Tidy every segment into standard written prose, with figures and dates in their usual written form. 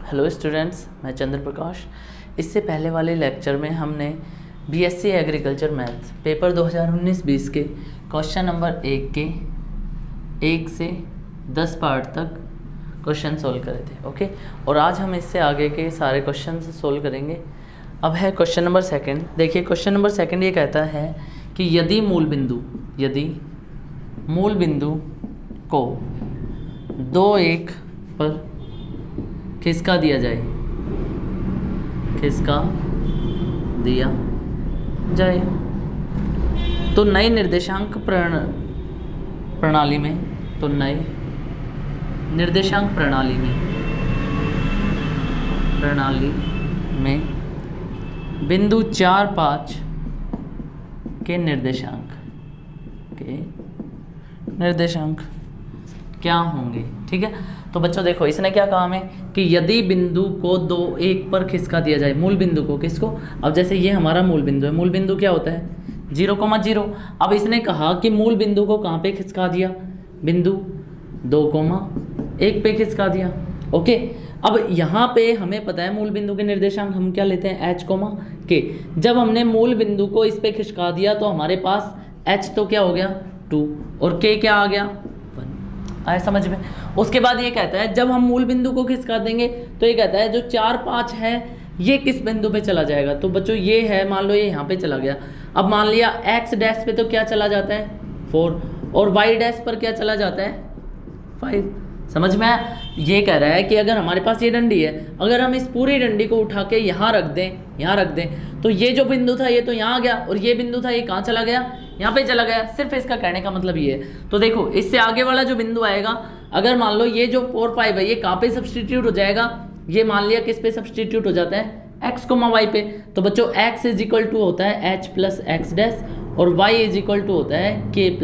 Hello students, मैं चंद्र प्रकाश। इससे पहले वाले लेक्चर में हमने बीएससी एग्रीकल्चर मैथ पेपर 2019-20 के क्वेश्चन नंबर 1 के 1 से 10 पार्ट तक क्वेश्चन सोल्व करे थे। ओके, और आज हम इससे आगे के सारे क्वेश्चन सोल्व करेंगे। अब है क्वेश्चन नंबर 2। देखिए क्वेश्चन नंबर 2 ये कहता है कि यदि मूल बिंदु को 2-1 पर खिसका दिया जाए, तो नई निर्देशांक प्रणाली में बिंदु 4-5 के निर्देशांक क्या होंगे। ठीक है, तो बच्चों देखो इसने क्या कहा हमें कि यदि बिंदु को 2-1 पर खिसका दिया जाए, मूल बिंदु को, किसको, अब जैसे ये हमारा मूल बिंदु है, मूल बिंदु क्या होता है 0,0। अब इसने कहा कि मूल बिंदु को कहाँ पे खिसका दिया, बिंदु 2,1 पे खिसका दिया। ओके, अब यहाँ पे हमें पता है मूल बिंदु के निर्देशांक हम क्या लेते हैं h, k। जब हमने मूल बिंदु को इस पे खिसका दिया तो हमारे पास h तो क्या हो गया 2 और k क्या आ गया 1। आया समझ में। उसके बाद ये कहता है जब हम मूल बिंदु को खिसका देंगे तो ये कहता है जो 4-5 है ये किस बिंदु पे चला जाएगा। तो बच्चों ये है, मान लो ये यहाँ पे चला गया। अब मान लिया x डैश पे तो क्या चला जाता है 4 और y डैश पर क्या चला जाता है 5। समझ में आया। ये कह रहा है कि अगर हमारे पास ये डंडी है, अगर हम इस पूरी डंडी को उठा के यहाँ रख दें तो ये जो बिंदु था ये तो यहाँ आ गया और ये बिंदु था ये कहाँ चला गया, यहाँ पे चला गया। सिर्फ इसका कहने का मतलब ये है। तो देखो इससे आगे वाला जो बिंदु आएगा, अगर मान लो ये जो 4-5 है ये कहाँ पे सब्सटीट्यूट हो जाएगा, ये मान लिया किस पे सब्सटीट्यूट हो जाता है x, y पे। तो बच्चों x = होता है h + x डैश और y = होता है k +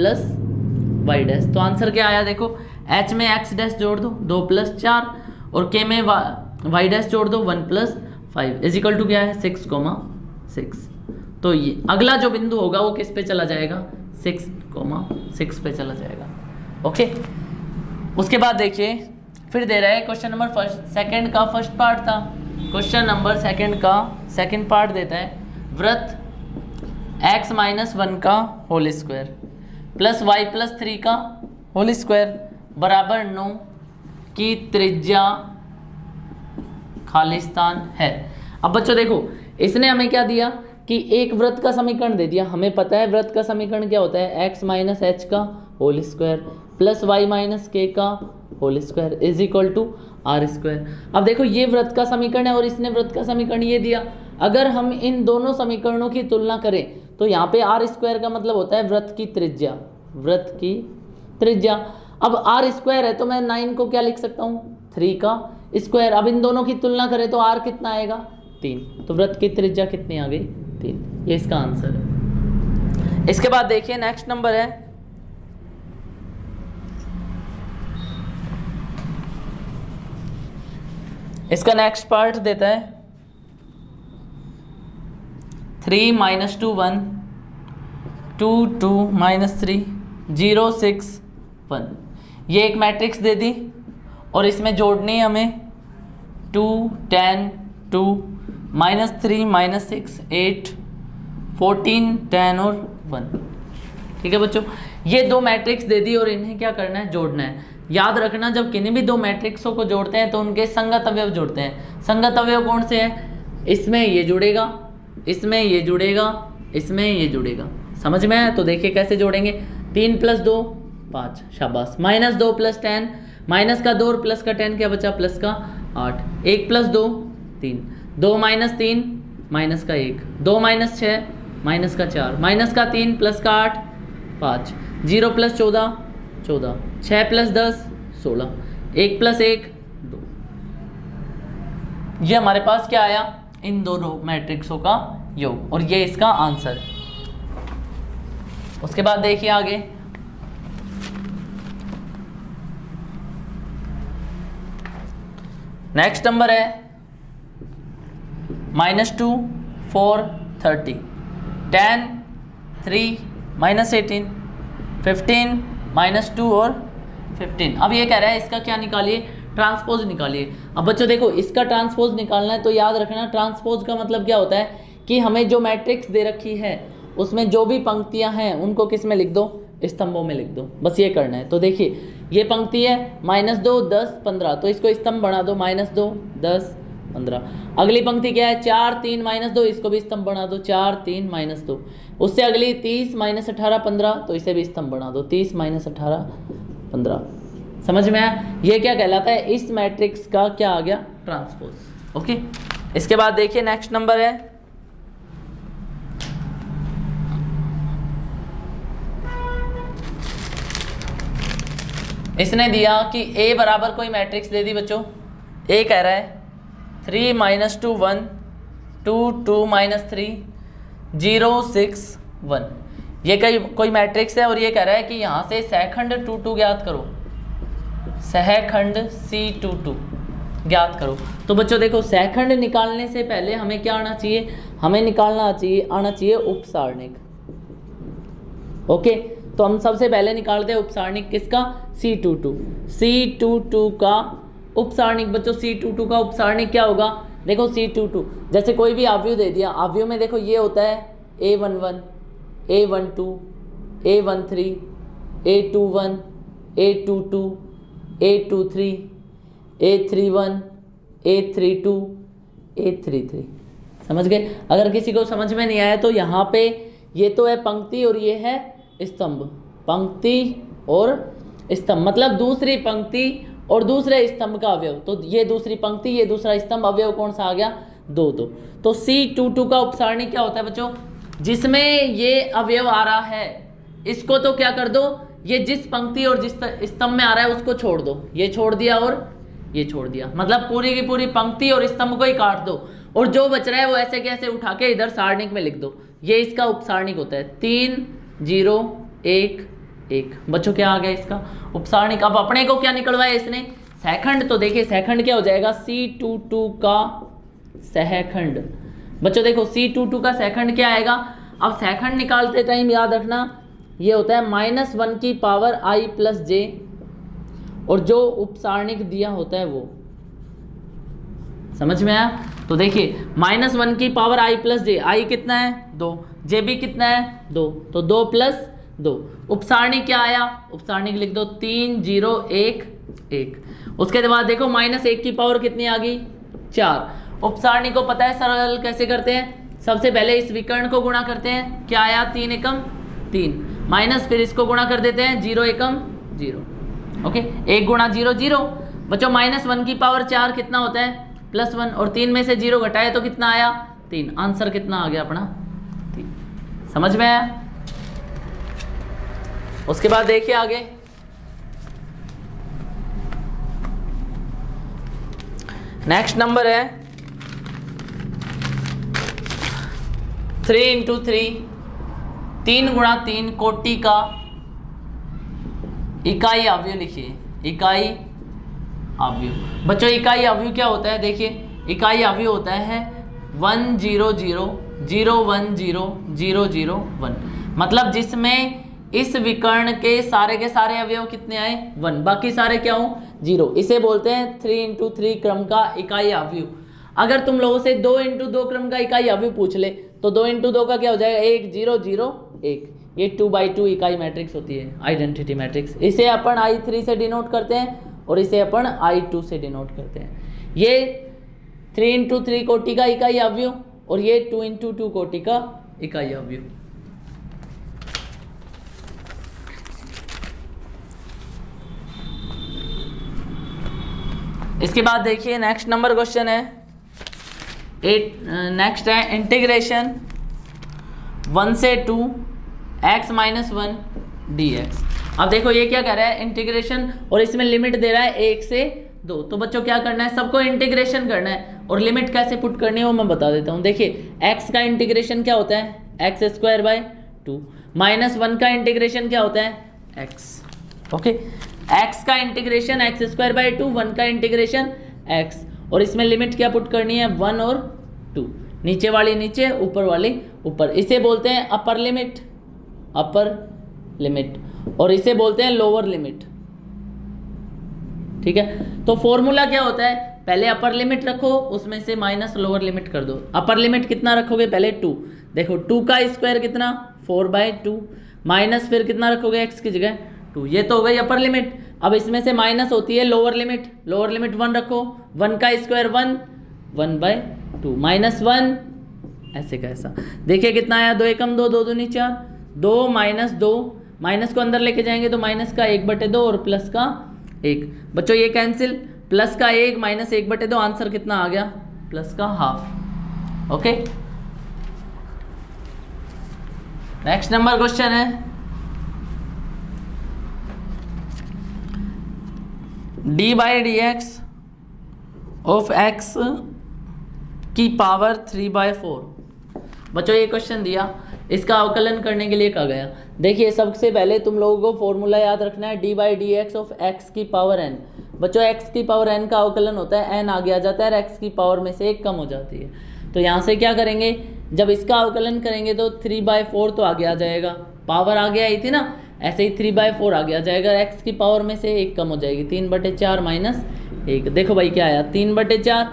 y डैश। तो आंसर क्या आया देखो, h में x डैश जोड़ दो 2 + 4 और k में y डैश जोड़ दो 1 + 5 = क्या है 6,6। तो ये अगला जो बिंदु होगा वो किस पे चला जाएगा 6,6 पे चला जाएगा। ओके, उसके बाद देखिए फिर दे रहा है क्वेश्चन नंबर 2 का फर्स्ट पार्ट था। क्वेश्चन नंबर 2 का सेकंड पार्ट देता है वृत्त x - 1 का होल स्क्वायर प्लस y + 3 का होल स्क्वायर बराबर 9 की त्रिज्या खालिस्तान है। अब बच्चों देखो इसने हमें क्या दिया कि एक वृत्त का समीकरण दे दिया। हमें पता है वृत्त का समीकरण क्या होता है x - h का whole square plus y - k का होल स्क्वायर = r²। अब देखो ये वृत्त का समीकरण है और इसने वृत्त का समीकरण ये दिया। अगर हम इन दोनों समीकरणों की तुलना करें तो यहाँ पे r² का मतलब होता है वृत्त की त्रिज्या। अब r² है तो मैं 9 को क्या लिख सकता हूँ 3 का स्क्वायर। अब इन दोनों की तुलना करें तो r कितना आएगा 3, तो वृत्त की त्रिज्या कितनी आ गई 3। ये इसका आंसर है। इसके बाद देखिए नेक्स्ट नंबर है इसका नेक्स्ट पार्ट देता है 3 - 2 1 2 2 - 3 0 6 1। ये एक मैट्रिक्स दे दी और इसमें जोड़नी है हमें 2 10 2 -3 -6 8 14 10 और 1। ठीक है बच्चों, ये दो मैट्रिक्स दे दी और इन्हें क्या करना है जोड़ना है। याद रखना जब किन्हीं भी दो मैट्रिक्सों को जोड़ते हैं तो उनके संगत अवयव जोड़ते हैं। संगत अवयव कौन से हैं, इसमें ये जुड़ेगा, इसमें ये जुड़ेगा, इसमें ये जुड़ेगा। समझ में आया। तो देखिए कैसे जोड़ेंगे 3 + 2 5, शाबाश। -2 + 10, माइनस का 2 और प्लस का 10 क्या बचा प्लस का 8। 1 + 2 3, 2 - 3 माइनस का 1, 2 - 6 माइनस का 4, माइनस का 3 प्लस का 8 5, 0 + 14 14, 6 + 10 16, 1 + 1 2। ये हमारे पास क्या आया, इन दोनों मैट्रिक्सों का योग, और ये इसका आंसर है। उसके बाद देखिए आगे नेक्स्ट नंबर है -2 4 30 10 3 -18 15 -2 और 15। अब ये कह रहा है इसका क्या निकालिए ट्रांसपोज निकालिए। अब बच्चों देखो इसका ट्रांसपोज निकालना है तो याद रखना ट्रांसपोज का मतलब क्या होता है कि हमें जो मैट्रिक्स दे रखी है उसमें जो भी पंक्तियां हैं उनको किस में लिख दो, स्तंभों में लिख दो, बस ये करना है। तो देखिए ये पंक्ति है -2 10 15, तो इसको स्तंभ बना दो, -2 10 15। अगली पंक्ति क्या है 4 3 -2, इसको भी स्तंभ बना दो, 4 3 -2। उससे अगली 30 -18 15, तो इसे भी स्तंभ बना दो, 30 -18 15। समझ में आया? ये क्या कहलाता है, इस मैट्रिक्स का क्या आ गया, ट्रांसपोज। ओके, इसके बाद देखिए नेक्स्ट नंबर है इसने दिया कि A बराबर कोई मैट्रिक्स दे दी बच्चों। A कह रहा है 3 - 2 1 2 2 - 3 0 6 1। ये कोई मैट्रिक्स है और ये कह रहा है कि यहाँ से सहखंड 2 2 ज्ञात करो, सहखंड C2 ज्ञात करो। तो बच्चों देखो सहखंड निकालने से पहले हमें क्या आना चाहिए, हमें आना चाहिए उपसारणिक। ओके, तो हम सबसे पहले निकालते हैं उपसारणिक किसका, C22 का उपसारणिक। बच्चों C22 का उपसारणिक क्या होगा, देखो C22 जैसे कोई भी आव्यूह दे दिया, आव्यूह में देखो ये होता है A11 A12 A13 A21 A22 A23 A31 A32 A33। समझ गए? अगर किसी को समझ में नहीं आया तो यहाँ पे ये तो है पंक्ति और ये है स्तंभ, पंक्ति और स्तंभ मतलब दूसरी पंक्ति और दूसरे स्तंभ का अवयव। तो ये दूसरी पंक्ति ये दूसरा स्तंभ, अवयव कौन सा आ गया, 2 2। तो C22 का उपसारणिक क्या होता है बच्चों, जिसमें ये अवयव आ रहा है इसको तो क्या कर दो, ये जिस पंक्ति और जिस स्तंभ में आ रहा है उसको छोड़ दो, ये छोड़ दिया और ये छोड़ दिया, मतलब पूरी की पूरी पंक्ति और स्तंभ को ही काट दो और जो बच रहा है वो ऐसे कैसे उठा के इधर सारणिक में लिख दो। ये इसका उपसारणिक होता है 3 0 1 1। बच्चों क्या आ गया इसका उपसारणिक। अब अपने को क्या निकलवाया इसने, सहखंड। तो देखिए सहखंड क्या हो जाएगा, C22 का सहखंड। बच्चों देखो C22 का सहखंड क्या आएगा। अब सहखंड निकालते टाइम याद रखना ये होता है -1 की पावर i + j और जो उपसारणिक दिया होता है वो। समझ में आया? तो देखिए -1 की पावर i + j, i कितना है 2, j भी कितना है 2, तो 2 + 2। उपसारणिक क्या आया, उपसारणिक लिख दो 3 0 1 1। उसके बाद देखो -1 की पावर कितनी आ गई 4। उपसारणिक को पता है सरल कैसे करते हैं, सबसे पहले इस विकर्ण को गुणा करते हैं, क्या आया 3 एकम 3 माइनस, फिर इसको गुणा कर देते हैं 0 एकम 0। ओके, 1 गुणा 0 0। बच्चों -1 की पावर 4 कितना होता है +1 और 3 में से 0 घटाए तो कितना आया 3। आंसर कितना आ गया अपना 3। समझ में आया? उसके बाद देखिए आगे नेक्स्ट नंबर है 3 × 3 3 गुणा 3 कोटि का इकाई अवयव लिखिए, इकाई अवयव। बच्चों इकाई अवयव क्या होता है, देखिए इकाई अवयव होता है 1 0 0 0 1 0 0 0 1, मतलब जिसमें इस विकर्ण के सारे अवयव कितने आए 1, बाकी सारे क्या हो 0। इसे बोलते हैं 3 × 3 क्रम का इकाई अवयव। अगर तुम लोगों से 2 × 2 क्रम का इकाई अवयव पूछ ले तो 2 × 2 का क्या हो जाएगा 1 0 0 1। ये 2/2 इकाई मैट्रिक्स होती है, आइडेंटिटी मैट्रिक्स। इसे अपन I3 से डिनोट करते हैं और इसे अपन I2 से डिनोट करते हैं। ये 3 × 3 कोटि का इकाई अवयव और ये 2 × 2 कोटि का इकाई अवयव। इसके बाद देखिए नेक्स्ट नंबर क्वेश्चन है नेक्स्ट है इंटीग्रेशन 1 से 2 x - 1 dx। अब देखो ये क्या कर रहा है इंटीग्रेशन और इसमें लिमिट दे रहा है 1 से 2। तो बच्चों क्या करना है, सबको इंटीग्रेशन करना है और लिमिट कैसे पुट करनी है वो मैं बता देता हूँ। देखिए x का इंटीग्रेशन क्या होता है x²/2, -1 का इंटीग्रेशन क्या होता है x। ओके, x का इंटीग्रेशन x²/2, 1 का इंटीग्रेशन x और इसमें लिमिट क्या पुट करनी है 1 और 2, नीचे वाली नीचे ऊपर वाली ऊपर। इसे बोलते हैं अपर लिमिट और इसे बोलते हैं लोअर लिमिट। ठीक है। तो फॉर्मूला क्या होता है, पहले अपर लिमिट रखो, उसमें से माइनस लोअर लिमिट कर दो। अपर लिमिट कितना रखोगे, पहले 2, देखो 2 का स्क्वायर कितना 4/2, माइनस फिर कितना रखोगे x की जगह 2, ये तो हो गई अपर लिमिट। अब इसमें से माइनस होती है लोअर लिमिट, लोअर लिमिट 1 रखो, 1 का स्क्वायर 1, 1/2 माइनस 1, ऐसे का ऐसा। देखिए कितना आया, 2 एकम 2, 2 दूनी 4, 2 माइनस 2, माइनस को अंदर लेके जाएंगे तो माइनस का 1/2 और प्लस का 1। बच्चों ये कैंसिल, प्लस का 1 माइनस 1/2, आंसर कितना आ गया, प्लस का half. Okay, next number question है d/dx ऑफ x की पावर 3/4। बच्चों ये क्वेश्चन दिया, इसका अवकलन करने के लिए कहा गया। देखिए सबसे पहले तुम लोगों को फॉर्मूला याद रखना है, d/dx ऑफ x की पावर n। बच्चों x की पावर n का अवकलन होता है n आगे आ जाता है और x की पावर में से 1 कम हो जाती है। तो यहाँ से क्या करेंगे, जब इसका अवकलन करेंगे तो 3/4 तो आगे आ जाएगा, पावर आगे आई थी ना, ऐसे ही 3/4 आगे आ जाएगा, x की पावर में से 1 कम हो जाएगी, 3/4 माइनस 1। देखो भाई क्या आया, 3/4,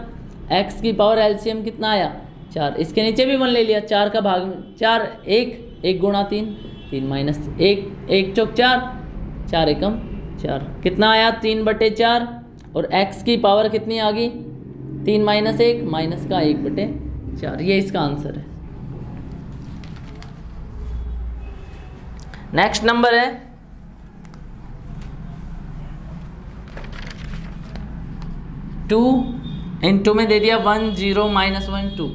x की पावर एलसीएम कितना आया 4, इसके नीचे भी 1 ले लिया, 4 का भाग 4, 1 गुणा 3, 3 माइनस 1, 1 चौक 4, 4 एकम 4, कितना आया 3/4, और x की पावर कितनी आ गई 3 माइनस 1, माइनस का 1/4, ये इसका आंसर है। नेक्स्ट नंबर है 2 इंटू में दे दिया 1 0 माइनस 1 2।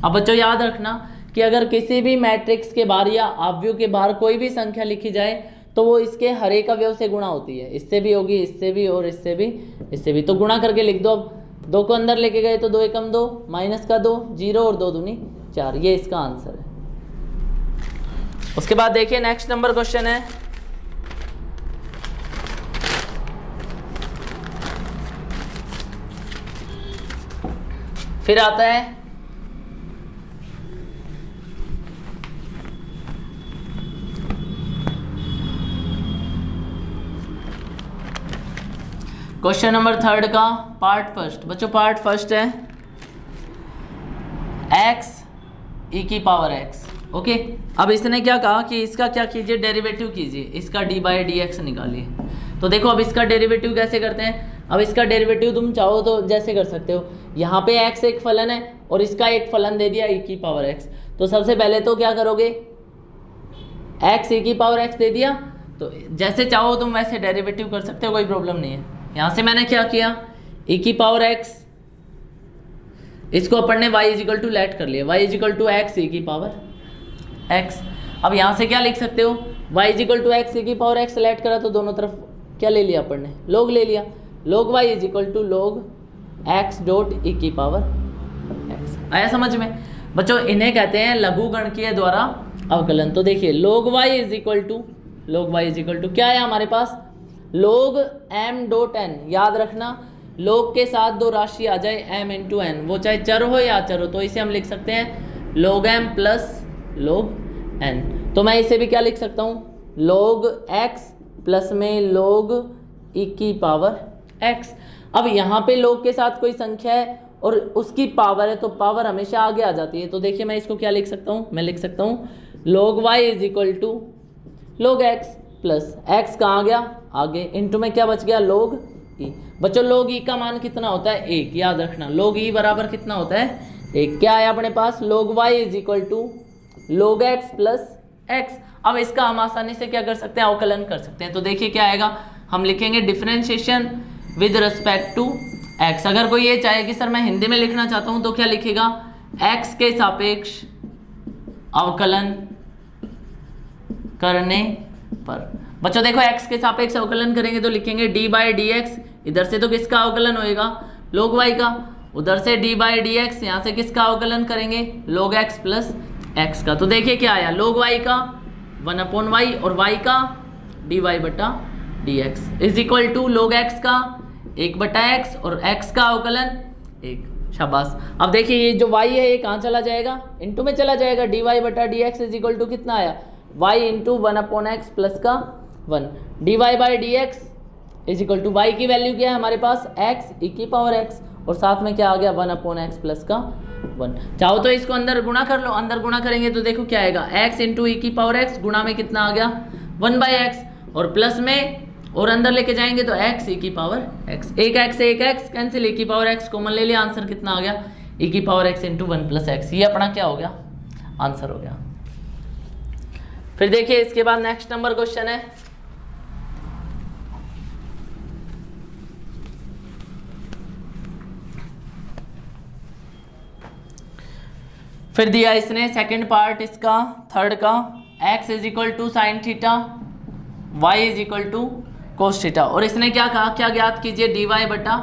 अब बच्चों याद रखना कि अगर किसी भी मैट्रिक्स के बाहर या आव्यूह के बाहर कोई भी संख्या लिखी जाए तो वो इसके हर एक अवयव से गुणा होती है, इससे भी होगी, इससे भी और इससे भी, इससे भी। तो गुणा करके लिख दो। अब 2 को अंदर लेके गए तो 2 एकम 2, माइनस का 2, 0 और 2 दूनी 4, ये इसका आंसर है। उसके बाद देखिए नेक्स्ट नंबर क्वेश्चन है फिर आता है क्वेश्चन नंबर 3 का पार्ट फर्स्ट। बच्चों पार्ट फर्स्ट है x e की पावर x। ओके, अब इसने क्या कहा कि इसका क्या कीजिए, डेरिवेटिव कीजिए, इसका d/dx निकालिए। तो देखो अब इसका डेरिवेटिव कैसे करते हैं। अब इसका डेरिवेटिव तुम चाहो तो जैसे कर सकते हो, यहाँ पे x एक फलन है और इसका एक फलन दे दिया e की पावर x। तो सबसे पहले तो क्या करोगे, x e की पावर x दे दिया, तो जैसे चाहो तुम वैसे डेरिवेटिव कर सकते हो, कोई प्रॉब्लम नहीं है। यहाँ से मैंने क्या किया, e की पावर x, इसको अपन ने y इजिकल टू लेट कर लिया, y is equal to x e की पावर x। अब यहाँ से क्या लिख सकते हो, y is equal to x e की पावर x लेट करा तो दोनों तरफ क्या ले लिया अपन ने, log ले लिया, log y is equal to log x dot e की पावर x। आया समझ में। बच्चों इन्हें कहते हैं लघु गणकीय द्वारा अवकलन। तो देखिए log y इजिकल टू क्या है हमारे पास, log m डॉट n। याद रखना log के साथ दो राशि आ जाए m इंटू n, वो चाहे चर हो या अचर हो, तो इसे हम लिख सकते हैं log m plus log n। तो मैं इसे भी क्या लिख सकता हूँ, log x प्लस में log e की पावर x। अब यहाँ पे log के साथ कोई संख्या है और उसकी पावर है तो पावर हमेशा आगे आ जाती है। तो देखिए मैं इसको क्या लिख सकता हूँ, मैं लिख सकता हूँ log y is equal to log x plus x कहाँ गया आगे, इंटू में क्या बच गया log e। बच्चों log e का मान कितना होता है 1, याद रखना log e बराबर कितना होता है 1। क्या है अपने पास log y is equal to log x plus x। अब इसका हम आसानी से क्या कर सकते हैं, अवकलन कर सकते हैं। तो देखिए क्या आएगा, हम लिखेंगे differentiation with respect to x। अगर कोई ये चाहे कि सर मैं हिंदी में लिखना चाहता हूँ तो क्या लिखेगा, x के सापेक्ष अवकलन करने पर। बच्चों देखो x के सापेक्ष अवकलन करेंगे तो लिखेंगे d/dx, इधर से तो किसका अवकलन होएगा log y का, उधर से d/dx, यहाँ से किसका अवकलन करेंगे log x प्लस x का। तो देखिए क्या आया, log y का 1/y और y का dy/dx is equal to log x का 1/x और x का अवकलन 1। शाबाश। अब देखिए ये जो y है ये कहाँ चला जाएगा, इनटू में चला जाएगा, dy/dx इज इक्वल टू कितना आया y इंटू 1/x प्लस का 1, dy/dx is equal to Y की वैल्यू क्या है हमारे पास एक्स ई की पावर एक्स, और साथ में क्या आ गया 1/x प्लस का 1। चाहो तो इसको अंदर गुणा कर लो, अंदर गुणा करेंगे तो देखो क्या आएगा x इंटू ई की पावर एक्स गुणा में कितना आ गया 1/x, और प्लस में और अंदर लेके जाएंगे तो x ई की पावर x, एक x से एक x कैंसिल, ई की पावर x कॉमन ले लिया, आंसर कितना आ गया ई की power x into 1 plus x. ये अपना क्या हो गया आंसर हो गया। फिर देखिए इसके बाद नेक्स्ट नंबर क्वेश्चन है, फिर दिया इसने सेकंड पार्ट इसका थर्ड का, x is equal to sine theta, y is equal to cos theta, और इसने क्या कहा क्या ज्ञात कीजिए dy बटा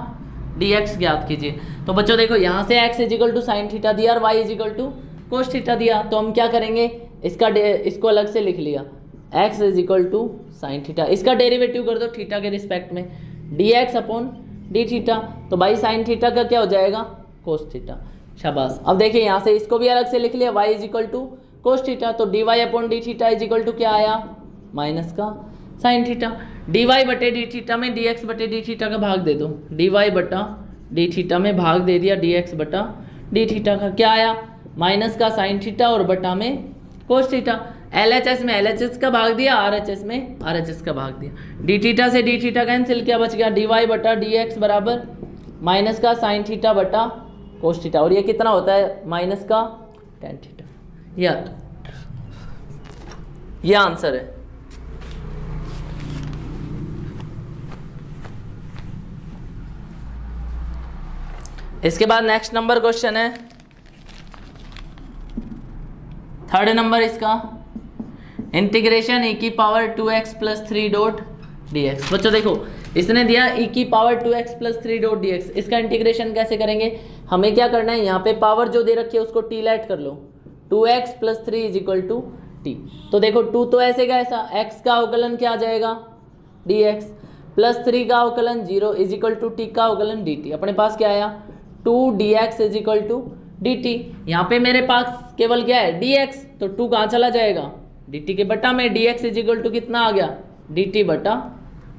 dx ज्ञात कीजिए। तो बच्चों देखो यहाँ से x is equal to sine theta दिया और y is equal to cos theta दिया, तो हम क्या करेंगे इसको अलग से लिख लिया, x is equal to sine theta, इसका डेरिवेटिव कर दो थीटा के रिस्पेक्ट में, dx अपॉन डी थीटा, तो भाई साइन थीटा का क्या हो जाएगा कोस थीटा। शाबाश। अब देखिए यहाँ से इसको भी अलग से लिख लिया, y is equal to cos theta, तो dy upon d theta is equal to क्या आया माइनस का साइन थीटा, dy बटे डी थीटा में dx बटे डी थीटा का भाग दे दो, dy बटा डी थीटा में भाग दे दिया dx बटा डी थीटा का, क्या आया माइनस का साइन थीटा और बटा में कोस थीटा, LHS में LHS का भाग दिया, RHS में RHS का भाग दिया, डी थीटा से डी थीटा कैंसिल, क्या बच गया dy बटा dx बराबर माइनस का साइन थीटा बटा कोस थीटा, और ये कितना होता है माइनस का tan थीटा। ये आंसर है। इसके बाद नेक्स्ट नंबर क्वेश्चन है थर्ड नंबर इसका, इंटीग्रेशन e की power 2x plus 3 dot dx। बच्चों देखो इसने दिया e की power 2x plus 3 dot dx, इसका इंटीग्रेशन कैसे करेंगे, हमें क्या करना है यहाँ पे पावर जो दे रखी है उसको t लेट कर लो, 2x plus 3 is equal to t, तो देखो 2 तो ऐसे का ऐसा, x का अवकलन क्या आ जाएगा dx प्लस 3 का अवकलन 0 इज इक्वल टू t का अवकलन dt, अपने पास क्या आया 2 dx is equal to dt, यहाँ पे मेरे पास केवल क्या है dx, तो 2 कहाँ चला जाएगा dt के बटा में, dx इज इक्वल टू कितना आ गया dt बटा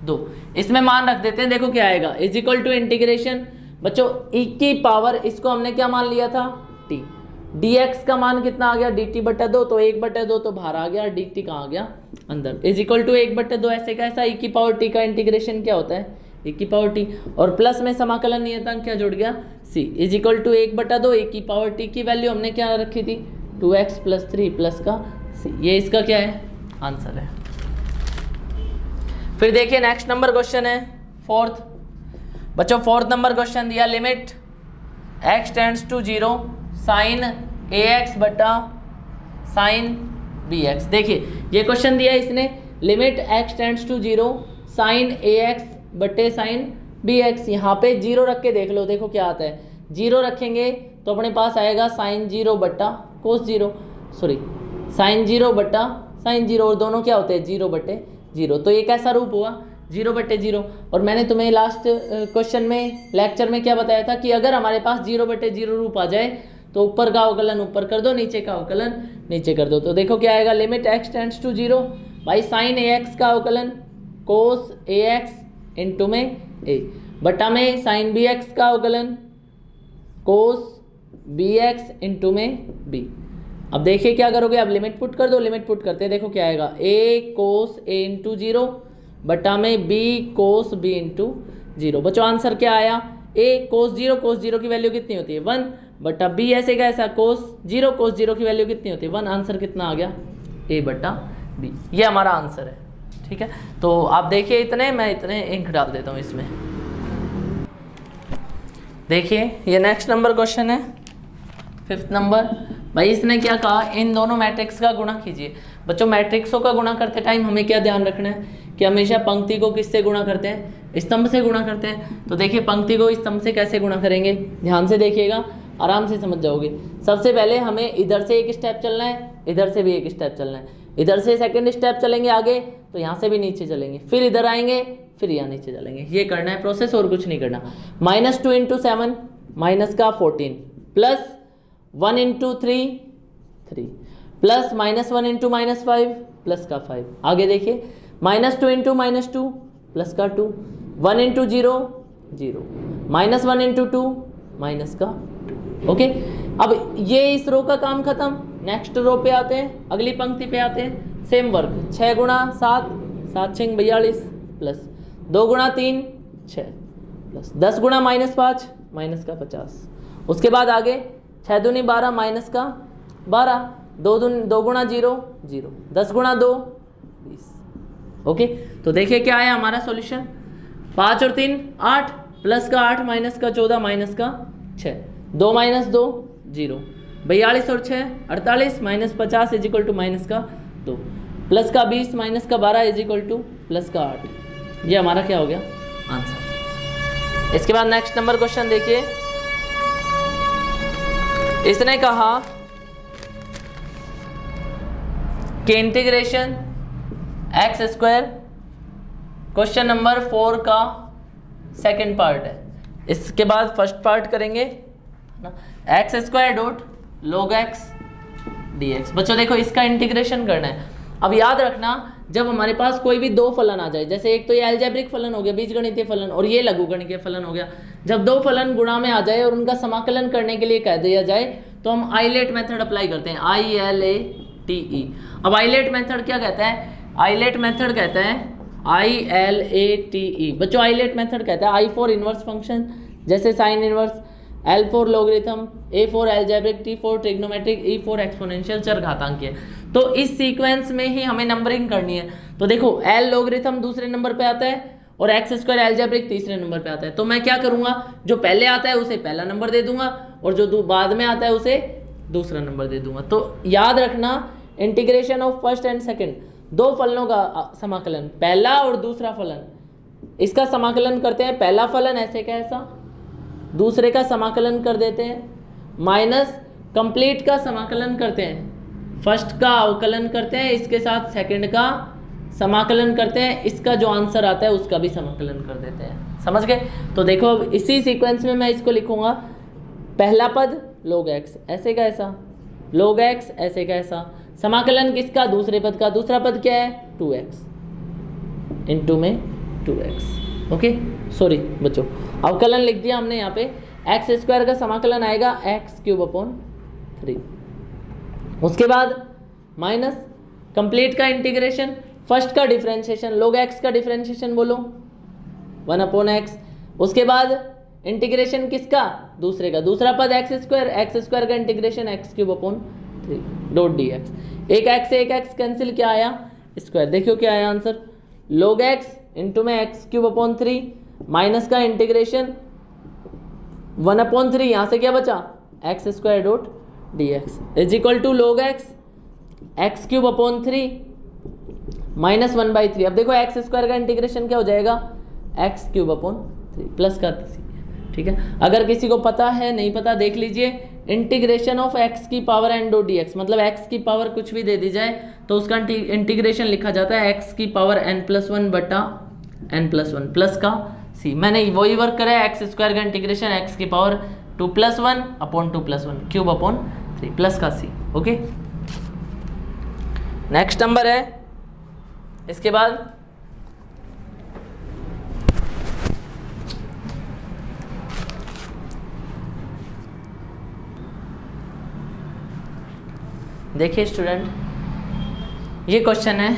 2, इसमें मान रख देते हैं, देखो क्या आएगा इज इक्वल टू इंटीग्रेशन, बच्चों e की पावर इसको हमने क्या मान लिया था t, dx का मान कितना आ गया dt बटा 2, तो 1 बटा 2 तो बाहर आ गया, dt कहाँ आ गया अंदर, इज इक्वल टू 1 बटा 2, ऐसे कैसा e की पावर t का इंटीग्रेशन क्या होता है e की पावर t, और प्लस में समाकलन नियतांक क्या जुड़ गया c, इज इक्वल टू 1 बटा 2, e की पावर t की वैल्यू हमने क्या रखी थी 2x प्लस 3 प्लस का c, ये इसका क्या है आंसर है। फिर देखिए नेक्स्ट नंबर क्वेश्चन है फोर्थ, बच्चों फोर्थ नंबर क्वेश्चन दिया, limit x tends to 0 sine ax बटा साइन bx। देखिए ये क्वेश्चन दिया इसने, limit x tends to 0 sine ax बटे साइन bx, यहाँ पे 0 रख के देख लो, देखो क्या आता है, 0 रखेंगे तो अपने पास आएगा साइन 0 बटा कोस 0, सॉरी साइन 0 बटा साइन 0, और दोनों क्या होते हैं 0 बटे 0, तो ये कैसा रूप हुआ 0 बटे 0। और मैंने तुम्हें लास्ट क्वेश्चन में लेक्चर में क्या बताया था कि अगर हमारे पास 0 बटे 0 रूप आ जाए तो ऊपर का अवकलन ऊपर कर दो, नीचे का अवकलन नीचे कर दो, तो देखो क्या आएगा limit x tends to 0 by sine ax का अवकलन कोस ax इंटू में a बटा में साइन bx का अवकलन कोस bx इंटू में b। अब देखिए क्या करोगे, अब लिमिट पुट कर दो, लिमिट पुट करते हैं, देखो क्या आएगा a कोस a इंटू 0 बटा में b कोस b इंटू 0। बच्चों आंसर क्या आया a कोस 0 की वैल्यू कितनी होती है 1 बटा b ऐसे का ऐसा कोस 0 की वैल्यू कितनी होती है 1, आंसर कितना आ गया a बटा b, ये हमारा आंसर है। ठीक है, तो आप देखिए इतने, मैं इतने इंक डाल देता हूँ इसमें। देखिए ये नेक्स्ट नंबर क्वेश्चन है फिफ्थ नंबर, भाई इसने क्या कहा इन दोनों मैट्रिक्स का गुणा कीजिए। बच्चों मैट्रिक्सों का गुणा करते टाइम हमें क्या ध्यान रखना है कि हमेशा पंक्ति को किससे गुणा करते हैं, स्तंभ से गुणा करते हैं। तो देखिए पंक्ति को स्तंभ से कैसे गुणा करेंगे, ध्यान से देखिएगा, आराम से समझ जाओगे। सबसे पहले हमें इधर से एक स्टेप चलना है, इधर से भी एक स्टेप चलना है, इधर से सेकंड स्टेप चलेंगे आगे तो यहाँ से भी नीचे चलेंगे, फिर इधर आएंगे, फिर यहाँ नीचे चलेंगे। ये करना है प्रोसेस, और कुछ नहीं करना। -2 इंटू 7 माइनस का 14 plus 1 into 3 3 plus -1 into -5 plus का 5। आगे देखिए -2 इंटू -2 प्लस का 2 1 इंटू 0 0, माइनस 1 इंटू 2 माइनस का 2। ओके, अब ये इस रो का काम खत्म। नेक्स्ट रो पे आते हैं, अगली पंक्ति पे आते हैं। सेम वर्क, 6 गुणा 7, 7 6 42 प्लस 2 गुणा 3 6 प्लस 10 गुणा माइनस 5 माइनस का 50। उसके बाद आगे 6 दूनी 12 माइनस का 12, 2 गुणा 0 0, 10 गुणा 2 20। ओके, तो देखिए क्या आया हमारा सॉल्यूशन। 5 और 3 8, प्लस का 8 माइनस का 14 माइनस का 6, 2 माइनस 2 0, 42 और 6 48 minus 50 is equal to minus का 2, प्लस का 20 माइनस का 12 इज इक्वल टू प्लस का 8। ये हमारा क्या हो गया आंसर। इसके बाद नेक्स्ट नंबर क्वेश्चन देखिए। इसने कहा कि integration x square, question number 4 का सेकंड पार्ट है। इसके बाद फर्स्ट पार्ट करेंगे ना, x square dot log x dx। बच्चों देखो इसका इंटीग्रेशन करना है। अब याद रखना, जब हमारे पास कोई भी दो फलन आ जाए, जैसे एक तो ये अलजेब्रिक फलन हो गया, बीजगणितीय फलन, और ये लघुगणितीय फलन हो गया। जब दो फलन गुणा में आ जाए और उनका समाकलन करने के लिए कह दिया जाए तो हम आइलेट मेथड अप्लाई करते हैं, ILATE। अब आइलेट मेथड क्या कहता है? आइलेट मेथड कहता है ILATE। बच्चों आइलेट मेथड कहता है I फॉर इनवर्स फंक्शन, जैसे sine inverse, L for logarithm, A for algebraic, T for trigonometric, E for exponential चरघातांकीय। तो इस सीक्वेंस में ही हमें नंबरिंग करनी है। तो देखो L लोगरिथम दूसरे नंबर पे आता है और एक्स स्क्वायर एल्जेब्रिक तीसरे नंबर पे आता है। तो मैं क्या करूंगा, जो पहले आता है उसे पहला नंबर दे दूंगा और जो बाद में आता है उसे दूसरा नंबर दे दूंगा। तो याद रखना, integration of first and second, दो फलनों का समाकलन, पहला और दूसरा फलन, इसका समाकलन करते हैं। पहला फलन ऐसे का ऐसा, दूसरे का समाकलन कर देते हैं, माइनस कंप्लीट का समाकलन करते हैं, फर्स्ट का अवकलन करते हैं, इसके साथ सेकंड का समाकलन करते हैं, इसका जो आंसर आता है उसका भी समाकलन कर देते हैं। समझ गए? तो देखो अब इसी सीक्वेंस में मैं इसको लिखूंगा, पहला पद log x ऐसे का ऐसा, log x ऐसे का ऐसा, समाकलन किसका? दूसरे पद का। दूसरा पद क्या है? 2x इंटू में 2x। ओके, सॉरी बच्चों, अवकलन लिख दिया हमने यहाँ पे। एक्स स्क्वायर का समाकलन आएगा x³ 3। उसके बाद माइनस कंप्लीट का इंटीग्रेशन, फर्स्ट का डिफरेंशिएशन, log x का डिफरेंशिएशन बोलो 1/x। उसके बाद इंटीग्रेशन किसका? दूसरे का। दूसरा पद एक्स स्क्वायर का इंटीग्रेशन x³ 3 डॉट dx। एक x से एक x कैंसिल, क्या आया? स्क्वायर। देखियो क्या आया आंसर, log x इंटू में x³ 3 माइनस का इंटीग्रेशन 1/3, यहाँ से क्या बचा? x² dot dx is equal to log x x³ 3 minus 1/3। अब देखो एक्स स्क्वायर का इंटीग्रेशन क्या हो जाएगा? x³ 3 प्लस का 3। ठीक है, अगर किसी को पता है, नहीं पता देख लीजिए। इंटीग्रेशन ऑफ x की पावर n डॉट dx, मतलब x की पावर कुछ भी दे दी जाए तो उसका इंटीग्रेशन लिखा जाता है x की पावर n+1 बटा n+1 प्लस का c। मैंने वही वर्क करा है, एक्स स्क्वायर का इंटीग्रेशन x की पावर 2+1 अपॉन 2+1 3 प्लस का c। ओके, नेक्स्ट नंबर है। इसके बाद देखिए स्टूडेंट, ये क्वेश्चन है,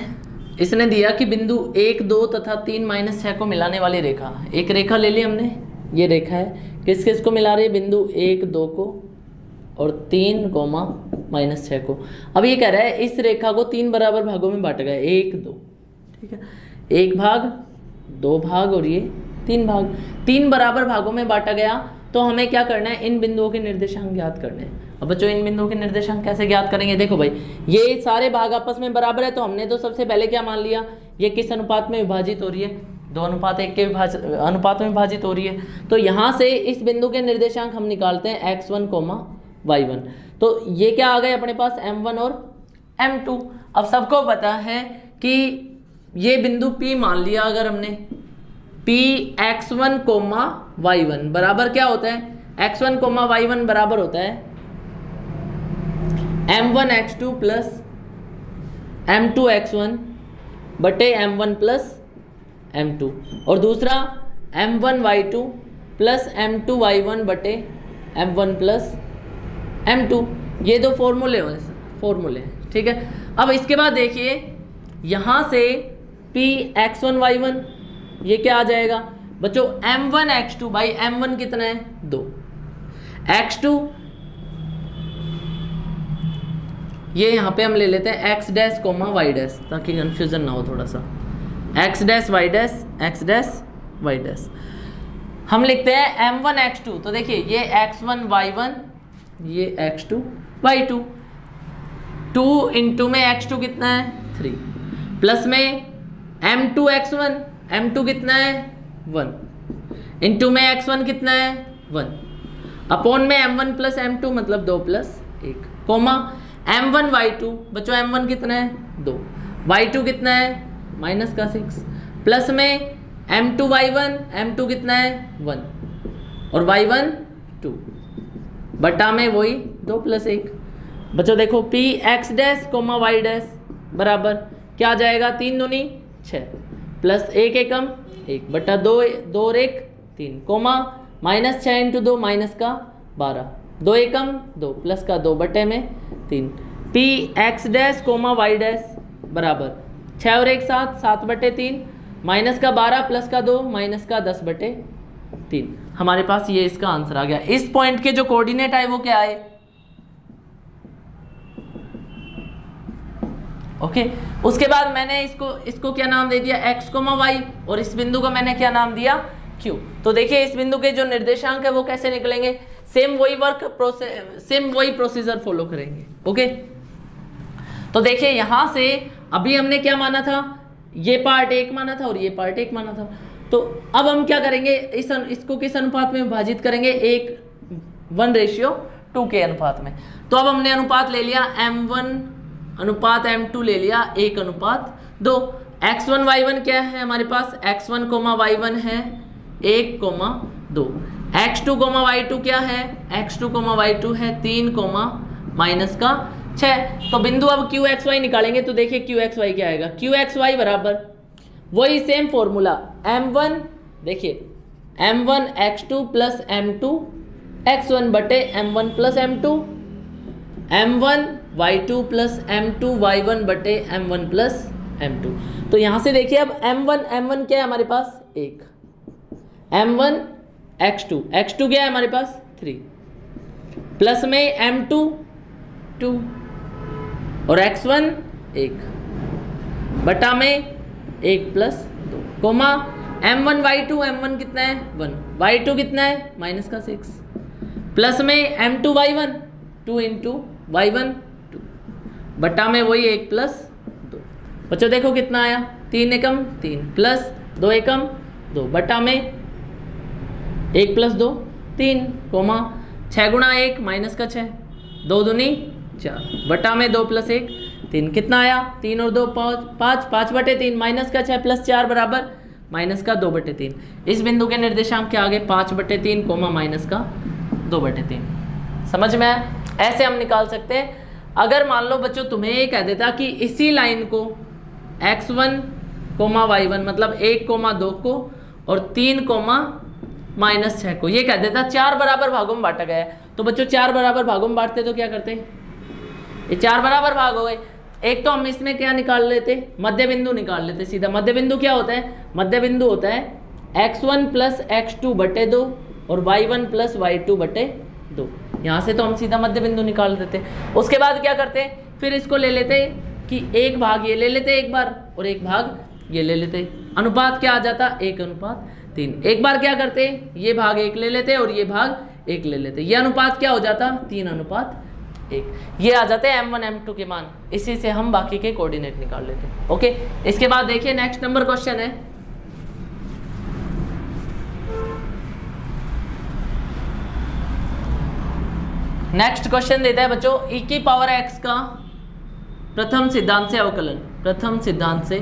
इसने दिया कि बिंदु 1 2 तथा 3 -6 को मिलाने वाली रेखा। एक रेखा ले ली हमने, ये रेखा है, किस किस को मिला रही है? बिंदु 1 2 को और 3, -6 को। अब ये कह रहा है इस रेखा को 3 बराबर भागों में बांटा गया, 1 2, ठीक है, 1 भाग 2 भाग और ये 3 भाग, 3 बराबर भागों में बांटा गया। तो हमें क्या करना है? इन बिंदुओं के निर्देशांक ज्ञात करने हैं। अब बच्चों इन बिंदुओं के निर्देशांक कैसे ज्ञात करेंगे? देखो भाई, ये सारे भाग आपस में बराबर है, तो हमने तो सबसे पहले क्या मान लिया? ये किस अनुपात में विभाजित हो रही है? 2:1 के अनुपात में विभाजित हो रही है। तो यहाँ से इस बिंदु के निर्देशांक हम निकालते हैं x1, y1। तो ये क्या आ गए अपने पास? m1 और m2। अब सबको पता है कि ये बिंदु P मान लिया अगर हमने, P x1, y1 बराबर क्या होता है? x1, y1 बराबर होता है m1 x2 plus m2 x1 बटे m1 प्लस m2। और दूसरा m1y2 प्लस m2y1 बटे m1 प्लस m2, ये दो फॉर्मूले हैं, ठीक है। अब इसके बाद देखिए यहाँ से p x1 y1 ये क्या आ जाएगा बच्चों, m1 x2, भाई m1 कितना है 2, x2 ये यहाँ पे हम ले लेते हैं x dash comma y dash, ताकि कंफ्यूजन ना हो थोड़ा सा, x dash y dash, x dash y dash. हम लिखते हैं m1 x2, तो देखिए ये x1 y1, ये x2 y2, 2 इंटू में x2 कितना है 3, प्लस में m2 x1, m2 कितना है 1, इंटू में x1 कितना है 1, अपॉन में m1 प्लस m2 मतलब 2 प्लस 1, कोमा m1 y2, बच्चों m1 कितना है 2, y2 कितना है माइनस का 6, प्लस में m2 y1, m2 कितना है 1 और y1 2, बटा में वही 2 प्लस 1। बच्चों देखो p x dash comma y dash बराबर क्या आ जाएगा, 3 दूनी 6 प्लस 1 एकम 1 बटा 2 और 1 3, कोमा माइनस 6 इंटू 2 माइनस का 12, 2 एकम 2 प्लस का 2 बटे में 3, p x dash comma y dash बराबर 6 और 1 7, 7 बटे 3 माइनस का 12 प्लस का 2 माइनस का 10 बटे 3। हमारे पास ये इसका आंसर आ गया। इस पॉइंट के जो कोऑर्डिनेट आए वो क्या आए, ओके। उसके बाद मैंने इसको क्या नाम दे दिया x, y और इस बिंदु को मैंने क्या नाम दिया q। तो देखिए इस बिंदु के जो निर्देशांक है वो कैसे निकलेंगे, सेम वही प्रोसीजर फॉलो करेंगे, ओके। तो देखिए यहां से अभी हमने क्या माना था, ये पार्ट 1 माना था और ये पार्ट 1 माना था, तो अब हम क्या करेंगे, इसको किस अनुपात में विभाजित करेंगे, 1:2 के अनुपात में। तो अब हमने अनुपात ले लिया m1 अनुपात m2 ले लिया 1:2। x1 y1 क्या है हमारे पास, x1 y1 है 1:2, x2 y2 क्या है, x2 y2 है 3 माइनस का 6। तो बिंदु अब क्यू एक्स वाई निकालेंगे, तो देखिए क्यू एक्स वाई क्या आएगा, क्यू एक्स वाई बराबर वही सेम फॉर्मूला m1, देखिए m1 x2 plus m2 x1 बटे m1 plus m2, m1 y2 plus m2 y1 बटे m1 प्लस m2। तो यहाँ से देखिए अब m1 क्या है हमारे पास 1, m1 x2 क्या है हमारे पास 3, प्लस में m2 2 और x1 1 बटा में 1 plus 2, coma m1 y2, m1 कितना है 1, y2 कितना है माइनस का 6, प्लस में m2 y1 2 इंटू y1 2 बटा में वही 1 प्लस 2। बच्चों देखो कितना आया, 3 एकम 3 प्लस 2 एकम 2 बटा में 1 प्लस 2 3, कोमा 6 गुणा 1 माइनस का 6, 2 दूनी 4 बटा में 2 प्लस 1 3, कितना आया 3 और 2 5, 5 बटे 3 माइनस का 6 प्लस 4 बराबर माइनस का 2 बटे 3। इस बिंदु के निर्देशांक के आगे 5 बटे 3 कोमा माइनस का 2 बटे 3। समझ में आया, ऐसे हम निकाल सकते हैं। अगर मान लो बच्चों तुम्हें ये कह देता कि इसी लाइन को x1 y1 मतलब 1,2 को और 3 माइनस 6 को ये कह देता 4 बराबर भागों में बांटा गया है, तो बच्चों 4 बराबर भागों में बांटते तो क्या करते, ये 4 बराबर भाग हो गए। एक तो हम इसमें क्या निकाल लेते, मध्य बिंदु निकाल लेते सीधा। मध्य बिंदु क्या होता है, मध्य बिंदु होता है x1 प्लस x2 बटे 2 और y1 प्लस y2 बटे 2। यहाँ से तो हम सीधा मध्य बिंदु निकाल देते। उसके बाद क्या करते, फिर इसको ले लेते कि एक भाग ये ले लेते एक बार और एक भाग ये ले लेते, अनुपात क्या आ जाता 1:3। एक बार क्या करते, ये भाग 1 ले लेते और ये भाग 1 ले लेते, ये अनुपात क्या हो जाता 3:1। ये आ जाते हैं m1 m2 के मान। इसी से हम बाकी के कोऑर्डिनेट निकाल लेते हैं। ओके, इसके बाद देखिए नेक्स्ट नंबर क्वेश्चन है, नेक्स्ट क्वेश्चन देता है बच्चों e की पावर x का प्रथम सिद्धांत से अवकलन, प्रथम सिद्धांत से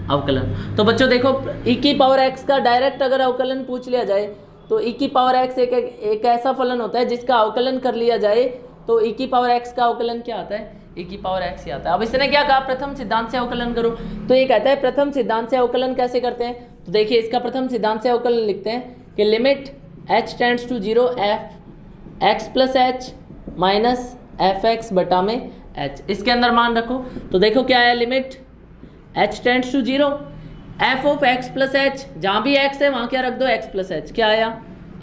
अवकलन। तो बच्चों देखो e की पावर x का डायरेक्ट अगर अवकलन पूछ लिया जाए तो e की पावर x एक ऐसा फलन होता है जिसका अवकलन कर लिया जाए तो e की पावर x का अवकलन क्या आता है, e की पावर x ही आता है। अब इसने क्या कहा, प्रथम सिद्धांत से अवकलन करो, तो ये कहता है प्रथम सिद्धांत से अवकलन कैसे करते हैं। तो देखिए इसका प्रथम सिद्धांत से अवकलन लिखते हैं कि limit h tends to 0 f x plus h minus f x बटा में h, इसके अंदर मान रखो। तो देखो क्या है, limit h tends to 0 f of x plus h, जहाँ भी x है वहाँ क्या रख दो x प्लस एच, क्या आया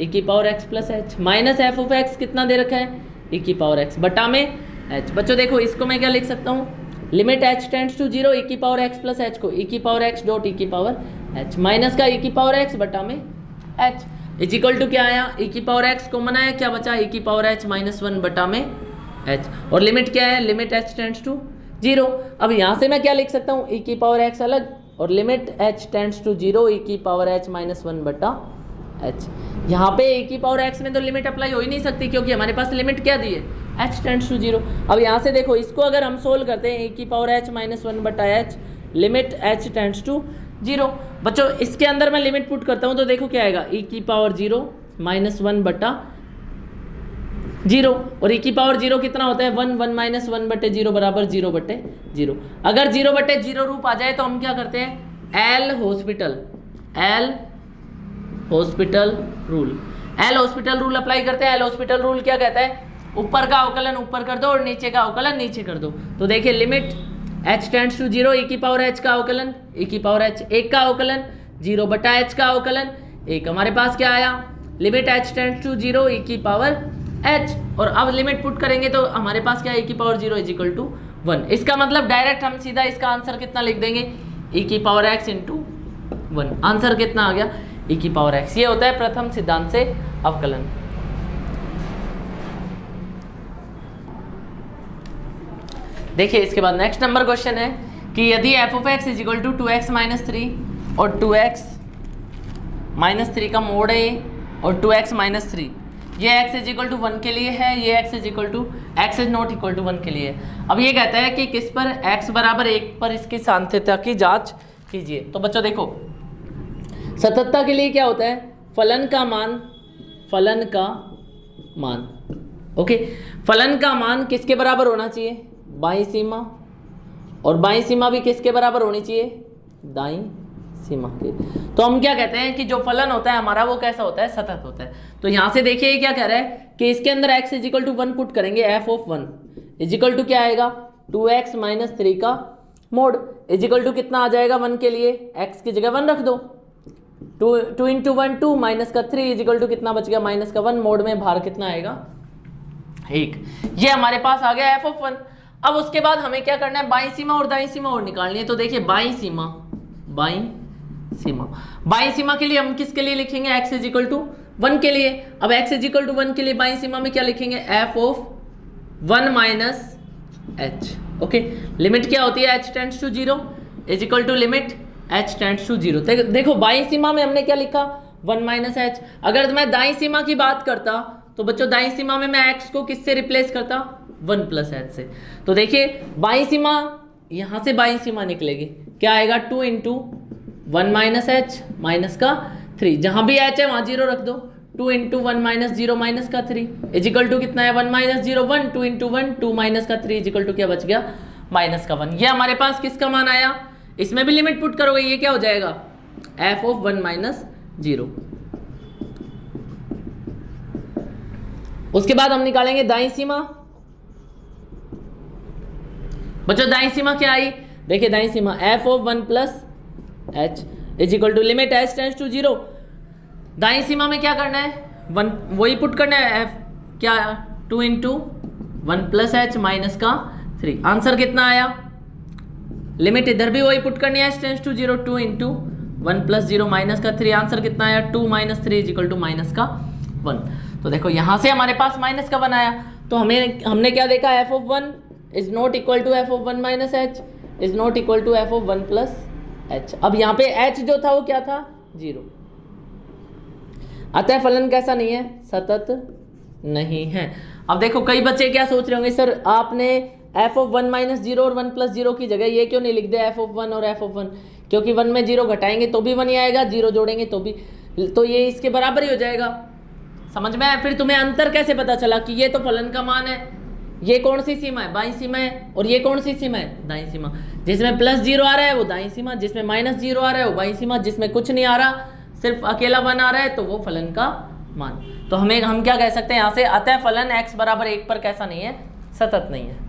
e की power x plus h, minus F of x कितना दे रखा है e की पावर x बटा में h। बच्चों देखो इसको मैं क्या लिख सकता हूँ, limit h tends to 0 e की पावर x प्लस एच को e की पावर x डॉट e की पावर h माइनस का e की पावर x बटा में h इज इक्वल टू क्या आया, e की पावर x कॉमन आया, क्या बचा e की पावर h माइनस 1 बटा में h, और लिमिट क्या है, लिमिट h टेंड्स टू 0। अब यहाँ से मैं क्या लिख सकता हूँ, e की पावर x अलग और limit h tends to 0 e की पावर h माइनस 1 बटा h। यहाँ पे e की पावर x में तो लिमिट अप्लाई हो ही नहीं सकती क्योंकि हमारे पास लिमिट क्या दी है, h टेंड्स टू 0। अब यहाँ से देखो इसको अगर हम सोल्व करते हैं, e की पावर h माइनस 1 बटा h limit h tends to 0। बच्चों इसके अंदर मैं लिमिट पुट करता हूँ तो देखो क्या आएगा, e की पावर 0 माइनस 1 बटा 0, और e की पावर 0 कितना होता है 1, 1 माइनस 1 बटे 0 बराबर 0 बटे 0। अगर 0 बटे 0 रूप आ जाए तो हम क्या करते हैं, एल हॉस्पिटल रूल अप्लाई करते हैं। एल हॉस्पिटल रूल क्या कहता है, ऊपर का अवकलन ऊपर कर दो और नीचे का अवकलन नीचे कर दो। तो देखिए limit h tends to 0 e की पावर h का अवकलन, e की पावर h 1 का अवकलन 0 बटा h का अवकलन 1, हमारे पास क्या आया, limit h tends to 0 e की पावर h, और अब लिमिट पुट करेंगे तो हमारे पास क्या है, e की पावर 0 इज इक्वल टू 1। इसका मतलब डायरेक्ट हम सीधा इसका आंसर कितना लिख देंगे, e की पावर x इंटू 1। आंसर कितना आ गया, e की पावर x। ये होता है प्रथम सिद्धांत से अवकलन। देखिए इसके बाद नेक्स्ट नंबर क्वेश्चन है कि यदि f of x is equal to 2x minus 3 और 2x माइनस 3 का मोड है और 2x माइनस 3, ये x इज इक्वल टू 1 के लिए है, ये x is equal to x is not equal to 1 के लिए है। अब ये कहता है कि किस पर, x बराबर 1 पर इसकी सांत्यता की जांच कीजिए। तो बच्चों देखो सततता के लिए क्या होता है, फलन का मान ओके, फलन का मान किसके बराबर होना चाहिए, बाईं सीमा, और बाईं सीमा भी किसके बराबर होनी चाहिए, दाईं सीमा के। तो हम क्या कहते हैं कि जो फलन होता है हमारा वो कैसा होता है, सतत होता है। तो यहाँ से देखिए ये क्या कह रहा है कि इसके अंदर x is equal to 1 put करेंगे, f of 1 is equal to क्या आएगा, 2x माइनस 3 का मोड इज इक्वल टू कितना आ जाएगा 1 के लिए, x की जगह 1 रख दो, 2 इंटू 1 2 माइनस का 3 इज इक्वल टू कितना बच गया, माइनस का 1, मोड में भार कितना आएगा 1। ये हमारे पास आ गया f ऑफ 1। अब उसके बाद हमें क्या करना है, बाईं सीमा और दाईं सीमा और निकालनी है। तो देखिए बाईं सीमा के लिए हम किसके लिए लिखेंगे, x इज इक्वल टू 1 के लिए। अब x इज इक्वल टू 1 के लिए बाईं सीमा में क्या लिखेंगे, f of 1 minus h। Okay, limit क्या होती है, h tends to 0 is equal to limit h tends to 0। देखो बाईं सीमा में हमने क्या लिखा, 1 माइनस h। अगर मैं दाईं सीमा की बात करता तो बच्चों दाईं सीमा में मैं x को किससे रिप्लेस करता, 1 प्लस h से। तो देखिए बाईं सीमा, यहाँ से बाईं सीमा निकलेगी, क्या आएगा 2 इंटू 1 माइनस h माइनस का 3, जहाँ भी h है वहाँ 0 रख दो, 2 इंटू 1 माइनस 0 माइनस का 3 इज इक्वल टू कितना है, 1 माइनस 0 1, 2 इंटू 1 2 माइनस का 3 इज इक्वल टू क्या बच गया, माइनस का 1। ये हमारे पास किसका मान आया, इसमें भी लिमिट पुट करोगे, ये क्या हो जाएगा, f ऑफ 1 माइनस 0। उसके बाद हम निकालेंगे दाईं सीमा। बच्चों दाईं सीमा क्या आई, देखिए दाईं सीमा f of 1 plus h is equal to limit h tends to 0। दाईं सीमा में क्या करना है, 1 वही पुट करना है, f क्या 2 इंटू 1 प्लस h माइनस का 3। आंसर कितना आया, लिमिट इधर भी वही पुट करनी है, h tends to 0, 2 into 1 plus 0 minus का 3। आंसर कितना आया, 2 minus 3 is equal to minus का 1। तो देखो यहाँ से हमारे पास माइनस का 1 आया। तो हमने क्या देखा, f of 1 is not equal to f of 1 minus h is not equal to f of 1 plus h। अब यहाँ पे h जो था वो क्या था, 0। अतः फलन कैसा नहीं है, सतत नहीं है। अब देखो कई बच्चे क्या सोच रहे होंगे, सर आपने f ऑफ 1 माइनस 0 और 1 प्लस 0 की जगह ये क्यों नहीं लिख दिया f ऑफ 1 और f ऑफ 1, क्योंकि 1 में 0 घटाएंगे तो भी 1 ही आएगा, 0 जोड़ेंगे तो भी, तो ये इसके बराबर ही हो जाएगा। समझ में आया। फिर तुम्हें अंतर कैसे पता चला कि ये तो फलन का मान है, ये कौन सी सीमा है, बाईं सीमा है, और ये कौन सी सीमा है, दाईं सीमा। जिसमें +0 आ रहा है वो दाईं सीमा, जिसमें -0 आ रहा है वो बाईं सीमा, जिसमें कुछ नहीं आ रहा सिर्फ अकेला 1 आ रहा है तो वो फलन का मान। तो हम क्या कह सकते हैं यहाँ से, अतः फलन x = 1 पर कैसा नहीं है, सतत नहीं है।